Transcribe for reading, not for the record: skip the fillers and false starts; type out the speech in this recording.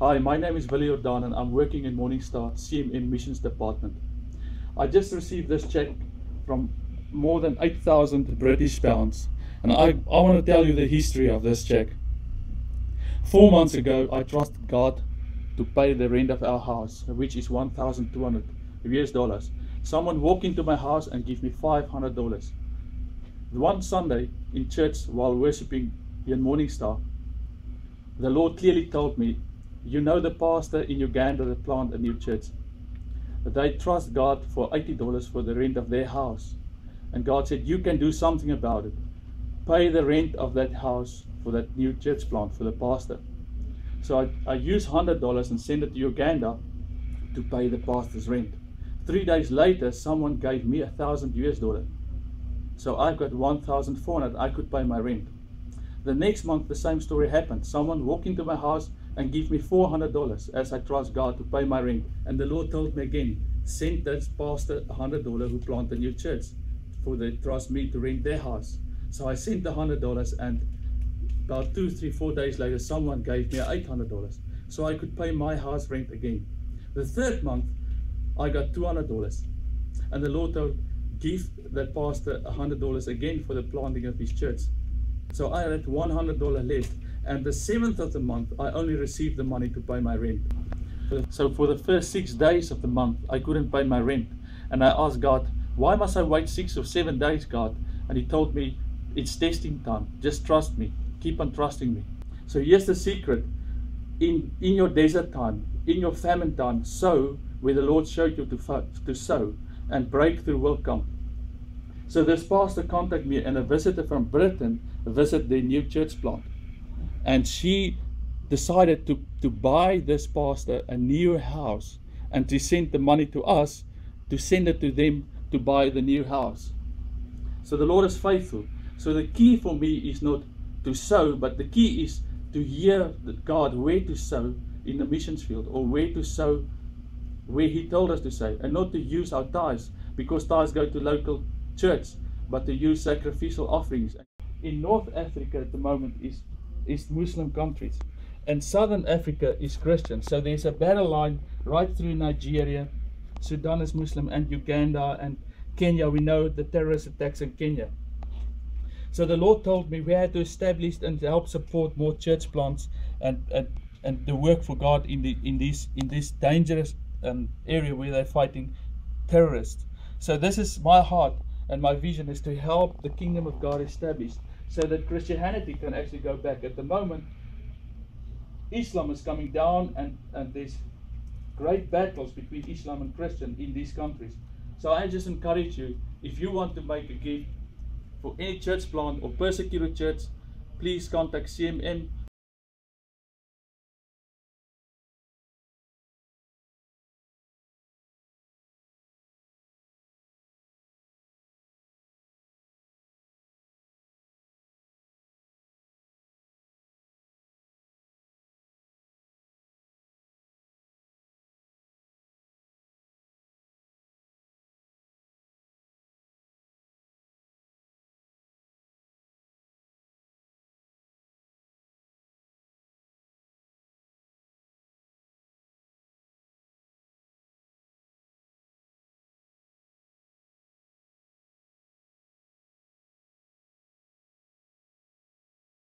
Hi, my name is Willie Jordan and I'm working in Morningstar CMM Missions Department. I just received this check from more than 8,000 British pounds, and I want to tell you the history of this check. 4 months ago, I trusted God to pay the rent of our house, which is $1,200. Someone walked into my house and gave me $500. One Sunday in church while worshiping in Morningstar, the Lord clearly told me, you know the pastor in Uganda that planted a new church. They trust God for $80 for the rent of their house. And God said, you can do something about it. Pay the rent of that house for that new church plant for the pastor. So I used $100 and sent it to Uganda to pay the pastor's rent. 3 days later, someone gave me $1,000. So I got $1,400. I could pay my rent. The next month, the same story happened. Someone walked into my house and gave me $400 as I trust God to pay my rent. And the Lord told me again, send that pastor $100 who planted a new church, for they trust me to rent their house. So I sent the $100, and about 2, 3, 4 days later, someone gave me $800. So I could pay my house rent again. The third month, I got $200. And the Lord told, give that pastor $100 again for the planting of his church. So I had $100 left, and the 7th of the month I only received the money to pay my rent. So for the first 6 days of the month I couldn't pay my rent, and I asked God, why must I wait 6 or 7 days, God? And he told me, it's testing time, just trust me, keep on trusting me. So here's the secret: in your desert time, in your famine time, sow where the Lord showed you to sow, and breakthrough will come. So this pastor contacted me, and a visitor from Britain visited their new church plant. And she decided to buy this pastor a new house and to send the money to us, to send it to them to buy the new house. So the Lord is faithful. So the key for me is not to sow, but the key is to hear God where to sow in the missions field, or where to sow where He told us to sow, and not to use our tithes, because tithes go to local church, but to use sacrificial offerings. In North Africa at the moment is Muslim countries, and Southern Africa is Christian. So there's a battle line right through Nigeria. Sudan is Muslim, and Uganda and Kenya. We know the terrorist attacks in Kenya. So the Lord told me we had to establish and help support more church plants and the work for God in this dangerous area where they're fighting terrorists. So this is my heart, and my vision is to help the kingdom of God established, so that Christianity can actually go back. At the moment, Islam is coming down, and there's great battles between Islam and Christian in these countries. So I just encourage you, if you want to make a gift for any church plant or persecuted church, please contact CMM.